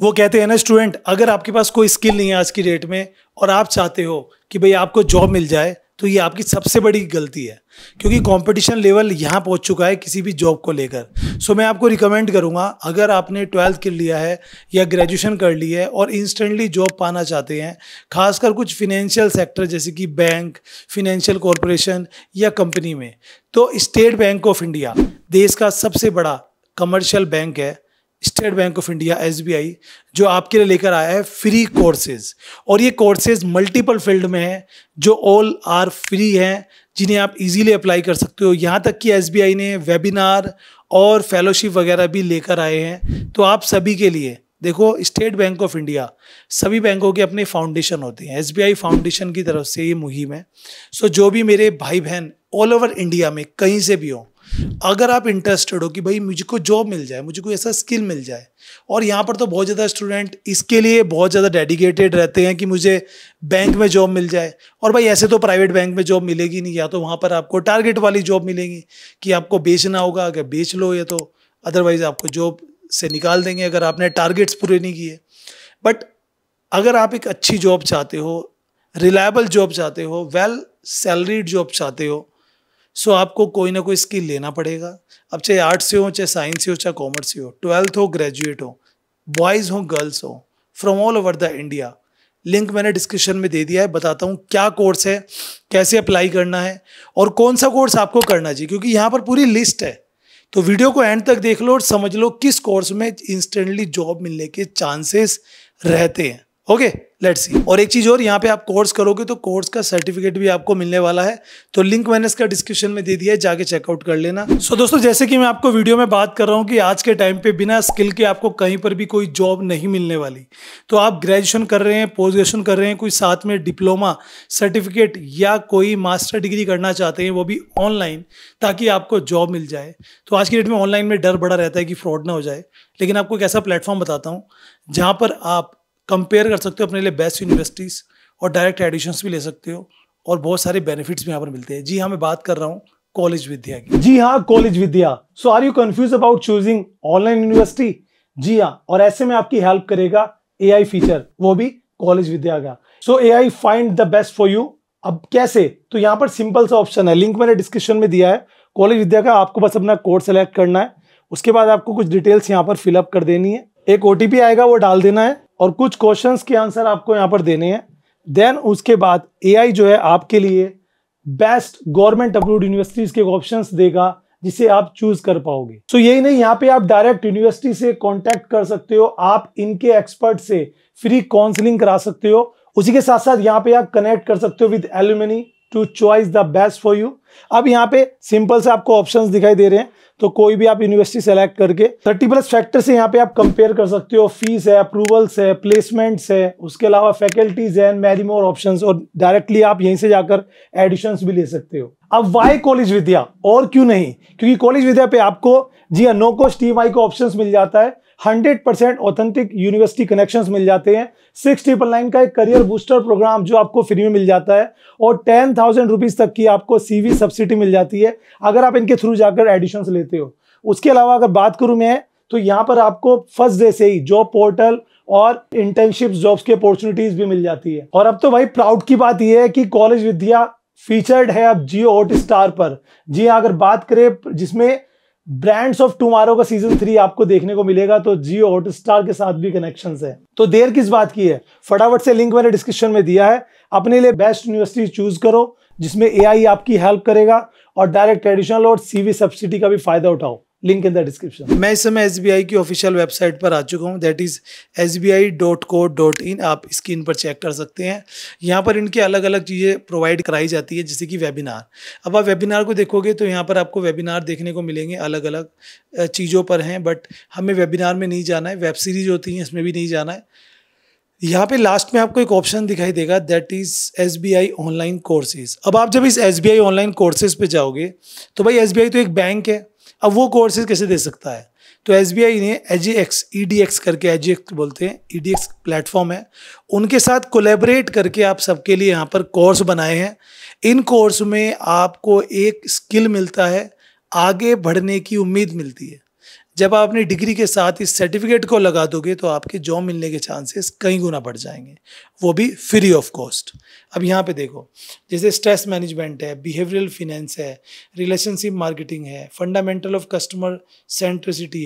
वो कहते हैं ना स्टूडेंट, अगर आपके पास कोई स्किल नहीं है आज की डेट में और आप चाहते हो कि भाई आपको जॉब मिल जाए, तो ये आपकी सबसे बड़ी गलती है, क्योंकि कंपटीशन लेवल यहाँ पहुँच चुका है किसी भी जॉब को लेकर। सो मैं आपको रिकमेंड करूँगा, अगर आपने 12th कर लिया है या ग्रेजुएशन कर ली है और इंस्टेंटली जॉब पाना चाहते हैं, खासकर कुछ फिनेंशियल सेक्टर जैसे कि बैंक, फिनेंशियल कॉरपोरेशन या कंपनी में, तो स्टेट बैंक ऑफ इंडिया देश का सबसे बड़ा कमर्शियल बैंक है। State bank of India SBI जो आपके लिए लेकर आया है फ्री कोर्सेज, और ये कोर्सेज मल्टीपल फील्ड में है जो ऑल आर फ्री हैं, जिन्हें आप इजीली अप्लाई कर सकते हो। यहाँ तक कि SBI ने वेबिनार और फेलोशिप वगैरह भी लेकर आए हैं। तो आप सभी के लिए देखो, स्टेट बैंक ऑफ इंडिया, सभी बैंकों के अपने फाउंडेशन होते हैं, SBI फाउंडेशन की तरफ से ये मुहिम है। सो जो भी मेरे भाई बहन ऑल ओवर इंडिया में कहीं से भी हो, अगर आप इंटरेस्टेड हो कि भाई मुझको जॉब मिल जाए, मुझे कोई ऐसा स्किल मिल जाए, और यहाँ पर तो बहुत ज़्यादा स्टूडेंट इसके लिए बहुत ज़्यादा डेडिकेटेड रहते हैं कि मुझे बैंक में जॉब मिल जाए। और भाई ऐसे तो प्राइवेट बैंक में जॉब मिलेगी नहीं, या तो वहाँ पर आपको टारगेट वाली जॉब मिलेगी कि आपको बेचना होगा, अगर बेच लो या तो अदरवाइज आपको जॉब से निकाल देंगे अगर आपने टारगेट्स पूरे नहीं किए। बट अगर आप एक अच्छी जॉब चाहते हो, रिलायबल जॉब चाहते हो, वेल सैलरीड जॉब चाहते हो, सो आपको कोई ना कोई स्किल लेना पड़ेगा। अब चाहे आर्ट्स से हो, चाहे साइंस से हो, चाहे कॉमर्स से हो, 12th हो, ग्रेजुएट हो, बॉयज़ हो, गर्ल्स हो, from all over the India. Link मैंने डिस्क्रिप्शन में दे दिया है। बताता हूँ क्या कोर्स है, कैसे अप्लाई करना है और कौन सा कोर्स आपको करना चाहिए, क्योंकि यहाँ पर पूरी लिस्ट है। तो वीडियो को एंड तक देख लो और समझ लो किस कोर्स में इंस्टेंटली जॉब मिलने के चांसेस रहते हैं। Okay, let's see. और एक चीज और, यहाँ पे आप कोर्स करोगे तो कोर्स का सर्टिफिकेट भी आपको मिलने वाला है, तो लिंक मैंने इसका डिस्क्रिप्शन में दे दिया है, जाके चेकआउट कर लेना। सो दोस्तों, जैसे कि मैं आपको वीडियो में बात कर रहा हूँ कि आज के टाइम पे बिना स्किल के आपको कहीं पर भी कोई जॉब नहीं मिलने वाली। तो आप ग्रेजुएशन कर रहे हैं, पोस्ट ग्रेजुएशन कर रहे हैं, कोई साथ में डिप्लोमा सर्टिफिकेट या कोई मास्टर डिग्री करना चाहते हैं, वो भी ऑनलाइन, ताकि आपको जॉब मिल जाए। तो आज की डेट में ऑनलाइन में डर बड़ा रहता है कि फ्रॉड ना हो जाए, लेकिन आपको एक ऐसा प्लेटफॉर्म बताता हूँ जहाँ पर आप कंपेयर कर सकते हो अपने लिए बेस्ट यूनिवर्सिटीज़ और डायरेक्ट एडमिशन्स भी ले सकते हो, और बहुत सारे बेनिफिट्स भी यहाँ पर मिलते हैं। जी हाँ, मैं बात कर रहा हूँ कॉलेज विद्या की। जी हाँ, college Vidya. So are you confuse about choosing online university? जी हाँ, और ऐसे में आपकी हेल्प करेगा AI फीचर, वो भी कॉलेज विद्या का। सो AI find the best for you. अब कैसे? तो यहाँ पर सिंपल सा ऑप्शन है, लिंक मैंने डिस्क्रिप्शन में दिया है कॉलेज विद्या का। आपको बस अपना कोर्स सेलेक्ट करना है, उसके बाद आपको कुछ डिटेल्स यहाँ पर फिलअप कर देनी है, एक OTP आएगा वो डाल देना है, और कुछ क्वेश्चंस के आंसर आपको यहाँ पर देने हैं। देन उसके बाद AI जो है आपके लिए बेस्ट गवर्नमेंट अप्रूव्ड यूनिवर्सिटीज के ऑप्शंस देगा, जिसे आप चूज कर पाओगे। सो यही नहीं, यहाँ पे आप डायरेक्ट यूनिवर्सिटी से कांटेक्ट कर सकते हो, आप इनके एक्सपर्ट से फ्री काउंसलिंग करा सकते हो। उसी के साथ साथ यहाँ पे आप कनेक्ट कर सकते हो with alumni to choice the best for you. अब यहाँ पे सिंपल से आपको ऑप्शंस दिखाई दे रहे हैं, तो कोई भी आप यूनिवर्सिटी सेलेक्ट करके 30+ फैक्टर से यहाँ पे आप कंपेयर कर सकते हो। फीस है, अप्रूवल्स है, प्लेसमेंट्स है, उसके अलावा फैकल्टीज है, मैनी मोर ऑप्शंस, और डायरेक्टली आप यहीं से जाकर एडिशंस भी ले सकते हो। अब वाई कॉलेज विद्या, और क्यों नहीं? क्योंकि कॉलेज विद्या पे आपको जी हाँ नो कॉस्ट EMI का ऑप्शंस मिल जाता है, 100% ऑथेंटिक यूनिवर्सिटी कनेक्शंस मिल जाते हैं, 699 का एक करियर बूस्टर प्रोग्राम जो आपको फ्री में मिल जाता है, और 10,000 रुपीज तक की आपको CV सब्सिडी मिल जाती है अगर आप इनके थ्रू जाकर एडिशंस लेते हो। उसके अलावा अगर बात करूं मैं, तो यहाँ पर आपको फर्स्ट डे से ही जॉब पोर्टल और इंटर्नशिप जॉब्स की अपॉर्चुनिटीज भी मिल जाती है। और अब तो भाई प्राउड की बात यह है कि कॉलेज विद्या फीचर्ड है अब जियो हॉटस्टार पर। जी हाँ, अगर बात करें जिसमें ब्रांड्स ऑफ टुमारो का सीजन 3 आपको देखने को मिलेगा, तो जियो हॉटस्टार के साथ भी कनेक्शंस है। तो देर किस बात की है, फटाफट से लिंक मैंने डिस्क्रिप्शन में दिया है, अपने लिए बेस्ट यूनिवर्सिटी चूज करो जिसमें AI आपकी हेल्प करेगा, और डायरेक्ट एडिशनल और CV सब्सिडी का भी फायदा उठाओ। Link in the description. मैं इस समय SBI की ऑफिशियल वेबसाइट पर आ चुका हूँ, दैट इज़ sbi.co.in। आप स्क्रीन पर चेक कर सकते हैं। यहाँ पर इनके अलग अलग चीज़ें प्रोवाइड कराई जाती है, जैसे कि वेबिनार। अब आप वेबिनार को देखोगे तो यहाँ पर आपको वेबिनार देखने को मिलेंगे, अलग अलग चीज़ों पर हैं, बट हमें वेबिनार में नहीं जाना है, वेब सीरीज होती हैं इसमें भी नहीं जाना है। यहाँ पे लास्ट में आपको एक ऑप्शन दिखाई देगा, that is SBI online courses. अब आप जब इस SBI ऑनलाइन कोर्सेज पे जाओगे तो भाई SBI तो एक बैंक है, अब वो कोर्सेज कैसे दे सकता है? तो SBI ने EDX करके, EDX बोलते हैं, EDX प्लेटफॉर्म है, उनके साथ कोलैबोरेट करके आप सबके लिए यहाँ पर कोर्स बनाए हैं। इन कोर्स में आपको एक स्किल मिलता है, आगे बढ़ने की उम्मीद मिलती है। जब आप अपनी डिग्री के साथ इस सर्टिफिकेट को लगा दोगे तो आपके जॉब मिलने के चांसेस कई गुना बढ़ जाएंगे, वो भी फ्री ऑफ कॉस्ट। अब यहाँ पे देखो, जैसे स्ट्रेस मैनेजमेंट है, बिहेवियरल फिनेंस है, रिलेशनशिप मार्केटिंग है, fundamental of customer centricity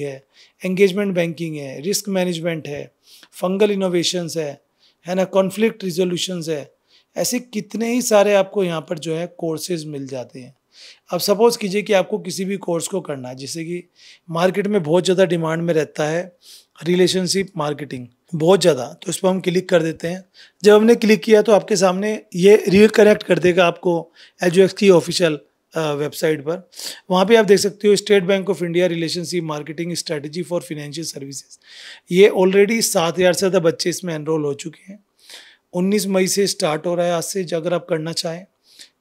engagement banking है, रिस्क मैनेजमेंट है, फंगल इनोवेशंस है ना, कॉन्फ्लिक्ट रिजोल्यूशंस है। ऐसे कितने ही सारे आपको यहाँ पर जो है कोर्सेज मिल जाते हैं। अब सपोज कीजिए कि आपको किसी भी कोर्स को करना है, जैसे कि मार्केट में बहुत ज़्यादा डिमांड में रहता है रिलेशनशिप मार्केटिंग, बहुत ज़्यादा, तो इस पर हम क्लिक कर देते हैं। जब हमने क्लिक किया तो आपके सामने ये रिकनेक्ट कर देगा आपको एजुएक्स की ऑफिशियल वेबसाइट पर। वहाँ पे आप देख सकते हो state bank of India relationship marketing strategy for financial services. ये ऑलरेडी 7,000 से ज़्यादा बच्चे इसमें एनरोल हो चुके हैं। 19 मई से स्टार्ट हो रहा है आज से, अगर आप करना चाहें,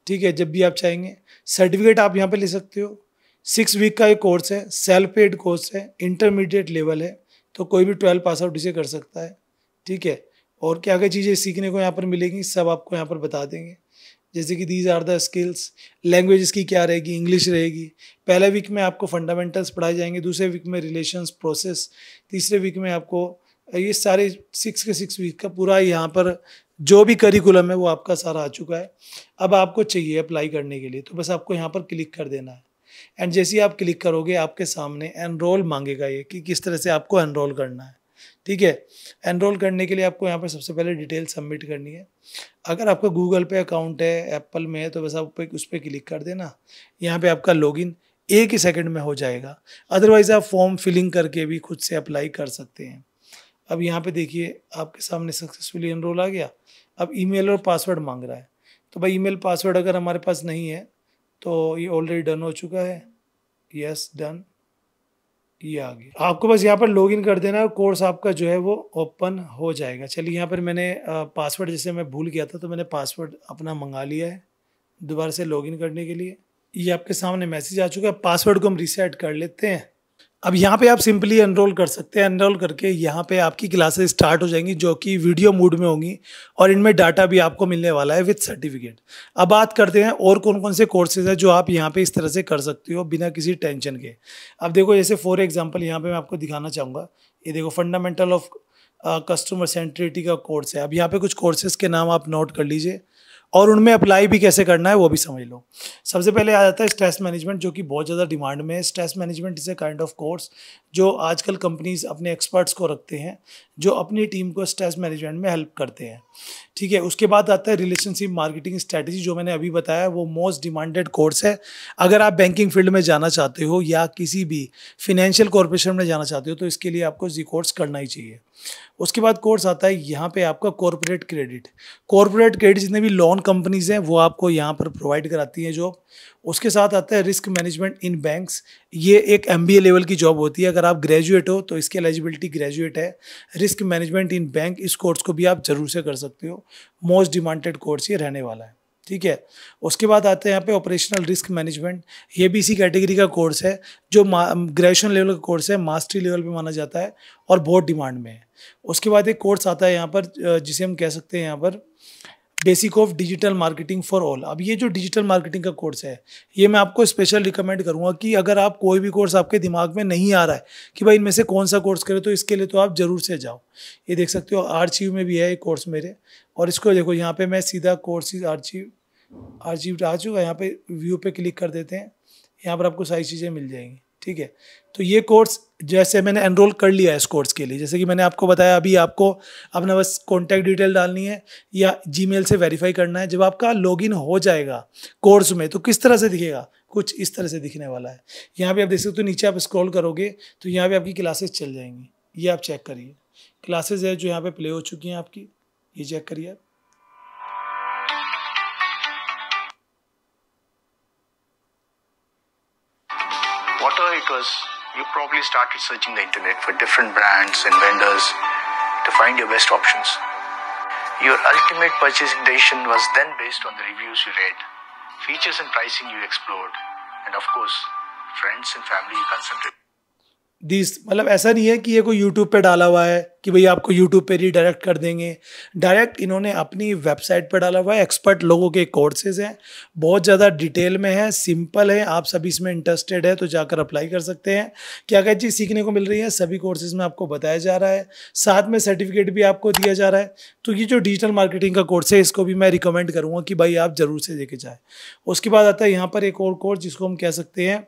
ठीक है, जब भी आप चाहेंगे। सर्टिफिकेट आप यहाँ पे ले सकते हो। 6 वीक का एक कोर्स है, सेल्फ पेड कोर्स है, इंटरमीडिएट लेवल है, तो कोई भी 12 पास आउट इसे कर सकता है, ठीक है। और क्या क्या चीज़ें सीखने को यहाँ पर मिलेंगी सब आपको यहाँ पर बता देंगे, जैसे कि these are the skills. Language इसकी क्या रहेगी, इंग्लिश रहेगी। पहले वीक में आपको फंडामेंटल्स पढ़ाए जाएंगे, दूसरे वीक में रिलेशंस प्रोसेस, तीसरे वीक में आपको ये सारे 6 वीक का पूरा यहाँ पर जो भी करिकुलम है वो आपका सारा आ चुका है। अब आपको चाहिए अप्लाई करने के लिए, तो बस आपको यहाँ पर क्लिक कर देना है। एंड जैसे ही आप क्लिक करोगे आपके सामने एनरोल मांगेगा ये कि किस तरह से आपको एनरोल करना है, ठीक है। एनरोल करने के लिए आपको यहाँ पर सबसे पहले डिटेल सबमिट करनी है। अगर आपका गूगल पे अकाउंट है, एप्पल में है, तो बस आप उस पर क्लिक कर देना। यहाँ पे आपका लॉगिन 1 ही सेकंड में हो जाएगा। अदरवाइज आप फॉर्म फिलिंग करके भी खुद से अप्लाई कर सकते हैं। अब यहाँ पे देखिए आपके सामने सक्सेसफुली एनरोल आ गया। अब ईमेल और पासवर्ड मांग रहा है, तो भाई ईमेल पासवर्ड अगर हमारे पास नहीं है तो ये ऑलरेडी डन हो चुका है। यस डन, ये आ गया। आपको बस यहाँ पर लॉगिन कर देना है, कोर्स आपका जो है वो ओपन हो जाएगा। चलिए यहाँ पर मैंने पासवर्ड, जैसे मैं भूल गया था तो मैंने पासवर्ड अपना मंगा लिया है दोबारा से लॉगिन करने के लिए। ये आपके सामने मैसेज आ चुका है। पासवर्ड को हम रीसेट कर लेते हैं। अब यहाँ पे आप सिंपली एनरोल कर सकते हैं। एनरोल करके यहाँ पे आपकी क्लासेस स्टार्ट हो जाएंगी जो कि वीडियो मोड में होंगी, और इनमें डाटा भी आपको मिलने वाला है विद सर्टिफिकेट। अब बात करते हैं और कौन कौन से कोर्सेज हैं जो आप यहाँ पे इस तरह से कर सकते हो बिना किसी टेंशन के। अब देखो, जैसे फॉर एग्जाम्पल यहाँ पे मैं आपको दिखाना चाहूँगा, ये देखो फंडामेंटल ऑफ कस्टमर सेंट्रिटी का कोर्स है। अब यहाँ पे कुछ कोर्सेज के नाम आप नोट कर लीजिए और उनमें अप्लाई भी कैसे करना है वो भी समझ लो। सबसे पहले आ जाता है स्ट्रेस मैनेजमेंट, जो कि बहुत ज़्यादा डिमांड में है। Stress management is a kind of course जो आजकल कंपनीज अपने एक्सपर्ट्स को रखते हैं जो अपनी टीम को स्ट्रेस मैनेजमेंट में हेल्प करते हैं, ठीक है। उसके बाद आता है रिलेशनशिप मार्केटिंग स्ट्रैटेजी, जो मैंने अभी बताया, वो मोस्ट डिमांडेड कोर्स है। अगर आप बैंकिंग फील्ड में जाना चाहते हो या किसी भी फिनेंशियल कॉर्पोरेशन में जाना चाहते हो तो इसके लिए आपको जी कोर्स करना ही चाहिए। उसके बाद कोर्स आता है यहाँ पे आपका कॉर्पोरेट क्रेडिट। कॉर्पोरेट क्रेडिट जितने भी लोन कंपनीज हैं वो आपको यहाँ पर प्रोवाइड कराती हैं जॉब। उसके साथ आता है रिस्क मैनेजमेंट इन बैंक्स। ये एक MBA लेवल की जॉब होती है। अगर आप ग्रेजुएट हो तो इसकी एलिजिबिलिटी ग्रेजुएट है। रिस्क मैनेजमेंट इन बैंक, इस कोर्स को भी आप जरूर से कर सकते हो। मोस्ट डिमांडेड कोर्स ये रहने वाला है, ठीक है। उसके बाद आते हैं यहाँ पे ऑपरेशनल रिस्क मैनेजमेंट। ये भी इसी कैटेगरी का कोर्स है जो ग्रेजुएशन लेवल का कोर्स है, मास्टरी लेवल पे माना जाता है और बहुत डिमांड में है। उसके बाद एक कोर्स आता है यहाँ पर जिसे हम कह सकते हैं यहाँ पर basic of digital marketing for all. अब ये जो डिजिटल मार्केटिंग का कोर्स है ये मैं आपको स्पेशल रिकमेंड करूँगा कि अगर आप कोई भी कोर्स आपके दिमाग में नहीं आ रहा है कि भाई इनमें से कौन सा कोर्स करें, तो इसके लिए तो आप जरूर से जाओ। ये देख सकते हो आर्चीव में भी है एक कोर्स मेरे, और इसको देखो यहाँ पे मैं सीधा कोर्सेज आर्चीव आ चुका है। यहाँ पे व्यू पे क्लिक कर देते हैं, यहाँ पर आपको सारी चीज़ें मिल जाएंगी, ठीक है। तो ये कोर्स जैसे मैंने एनरोल कर लिया है इस कोर्स के लिए, जैसे कि मैंने आपको बताया अभी, आपको अपना बस कॉन्टैक्ट डिटेल डालनी है या जीमेल से वेरीफाई करना है। जब आपका लॉगिन हो जाएगा कोर्स में तो किस तरह से दिखेगा, कुछ इस तरह से दिखने वाला है। यहाँ पे आप देख सकते हो, नीचे आप स्क्रॉल करोगे तो यहाँ पे आपकी क्लासेस चल जाएंगी। ये आप चेक करिए, क्लासेस है जो यहाँ पे प्ले हो चुकी हैं आपकी, ये चेक करिए आप। Whatever it was, you probably started searching the internet for different brands and vendors to find your best options. Your ultimate purchasing decision was then based on the reviews you read, features and pricing you explored, and of course, friends and family you consulted. This, मतलब ऐसा नहीं है कि ये कोई YouTube पे डाला हुआ है कि भाई आपको यूट्यूब पे रीडायरेक्ट कर देंगे। डायरेक्ट इन्होंने अपनी वेबसाइट पर डाला हुआ है, एक्सपर्ट लोगों के कोर्सेज हैं, बहुत ज़्यादा डिटेल में है, सिंपल है। आप सभी इसमें इंटरेस्टेड है तो जाकर अप्लाई कर सकते हैं। क्या क्या चीज़ सीखने को मिल रही है, सभी कोर्सेज में आपको बताया जा रहा है, साथ में सर्टिफिकेट भी आपको दिया जा रहा है। तो ये जो डिजिटल मार्केटिंग का कोर्स है इसको भी मैं रिकमेंड करूँगा कि भाई आप ज़रूर से देखे जाए। उसके बाद आता है यहाँ पर एक और कोर्स जिसको हम कह सकते हैं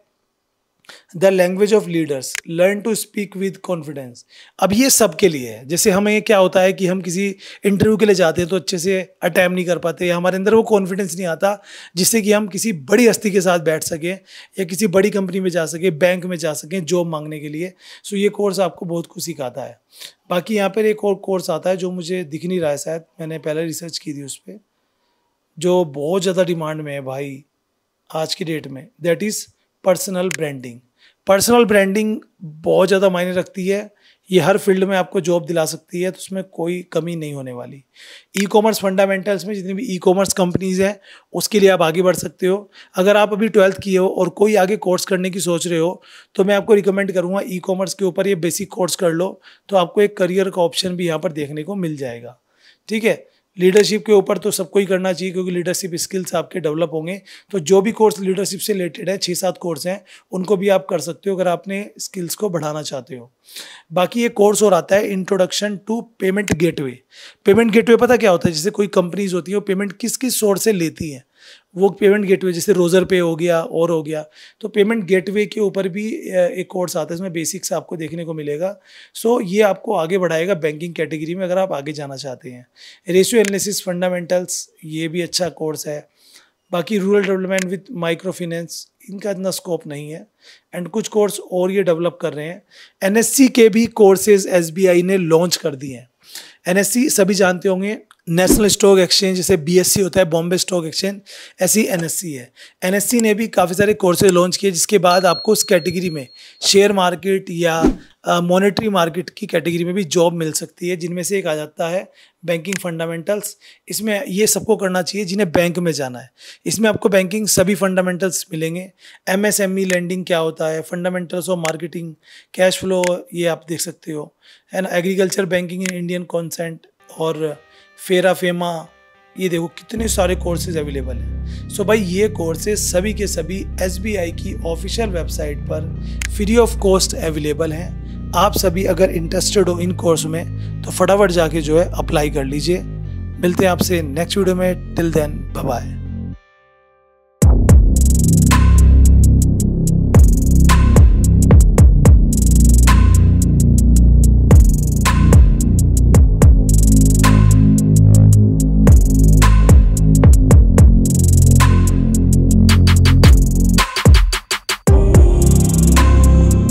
the language of leaders, learn to speak with confidence. अब ये सबके लिए है। जैसे हमें क्या होता है कि हम किसी इंटरव्यू के लिए जाते हैं तो अच्छे से अटेम्प्ट नहीं कर पाते, या हमारे अंदर वो कॉन्फिडेंस नहीं आता जिससे कि हम किसी बड़ी हस्ती के साथ बैठ सकें या किसी बड़ी कंपनी में जा सकें, बैंक में जा सकें जॉब मांगने के लिए। सो ये कोर्स आपको बहुत कुछ सिखाता है। बाकी यहाँ पर एक और कोर्स आता है जो मुझे दिख नहीं रहा है, शायद मैंने पहले रिसर्च की थी उस पर, जो बहुत ज़्यादा डिमांड में है भाई आज की डेट में, that is personal branding. Personal branding बहुत ज़्यादा मायने रखती है, ये हर फील्ड में आपको जॉब दिला सकती है, तो उसमें कोई कमी नहीं होने वाली। ई कॉमर्स फंडामेंटल्स में जितनी भी ई कॉमर्स कंपनीज़ हैं उसके लिए आप आगे बढ़ सकते हो। अगर आप अभी 12th किए हो और कोई आगे कोर्स करने की सोच रहे हो तो मैं आपको रिकमेंड करूँगा ई कॉमर्स के ऊपर ये बेसिक कोर्स कर लो, तो आपको एक करियर का ऑप्शन भी यहाँ पर देखने को मिल जाएगा। ठीक है, लीडरशिप के ऊपर तो सबको ही करना चाहिए क्योंकि लीडरशिप स्किल्स आपके डेवलप होंगे। तो जो भी कोर्स लीडरशिप से रिलेटेड है, 6-7 कोर्स हैं, उनको भी आप कर सकते हो अगर आपने स्किल्स को बढ़ाना चाहते हो। बाकी ये कोर्स और आता है introduction to payment gateway. Payment gateway पता क्या होता है? जैसे कोई कंपनीज होती है वो पेमेंट किस किस सोर्स से लेती हैं, वो पेमेंट गेटवे, जैसे रोजर पे हो गया और हो गया, तो पेमेंट गेटवे के ऊपर भी एक कोर्स आता है, इसमें बेसिक्स आपको देखने को मिलेगा। सो ये आपको आगे बढ़ाएगा बैंकिंग कैटेगरी में अगर आप आगे जाना चाहते हैं। रेशियो एनालिसिस फंडामेंटल्स, ये भी अच्छा कोर्स है। बाकी rural development with micro finance, इनका इतना स्कोप नहीं है, एंड कुछ कोर्स और ये डेवलप कर रहे हैं। एनएससी के भी कोर्सेज एसबीआई ने लॉन्च कर दिए हैं। एनएससी सभी जानते होंगे, नेशनल स्टॉक एक्सचेंज, जैसे बीएससी होता है बॉम्बे स्टॉक एक्सचेंज, ऐसी एनएससी है। एनएससी ने भी काफ़ी सारे कोर्सेज लॉन्च किए जिसके बाद आपको उस कैटेगरी में शेयर मार्केट या मॉनेटरी मार्केट की कैटेगरी में भी जॉब मिल सकती है, जिनमें से एक आ जाता है बैंकिंग फंडामेंटल्स। इसमें ये सबको करना चाहिए जिन्हें बैंक में जाना है। इसमें आपको बैंकिंग सभी फंडामेंटल्स मिलेंगे। एमएसएमई लैंडिंग क्या होता है, fundamentals of marketing, cash flow, ये आप देख सकते हो, है ना। Agriculture banking in Indian consent और फेरा फेमा, ये देखो कितने सारे कोर्सेज अवेलेबल हैं। सो भाई ये कोर्सेज सभी के सभी एसबीआई की ऑफिशियल वेबसाइट पर फ्री ऑफ कॉस्ट अवेलेबल हैं। आप सभी अगर इंटरेस्टेड हो इन कोर्स में तो फटाफट जाके जो है अप्लाई कर लीजिए। मिलते हैं आपसे नेक्स्ट वीडियो में, टिल देन बाय बाय।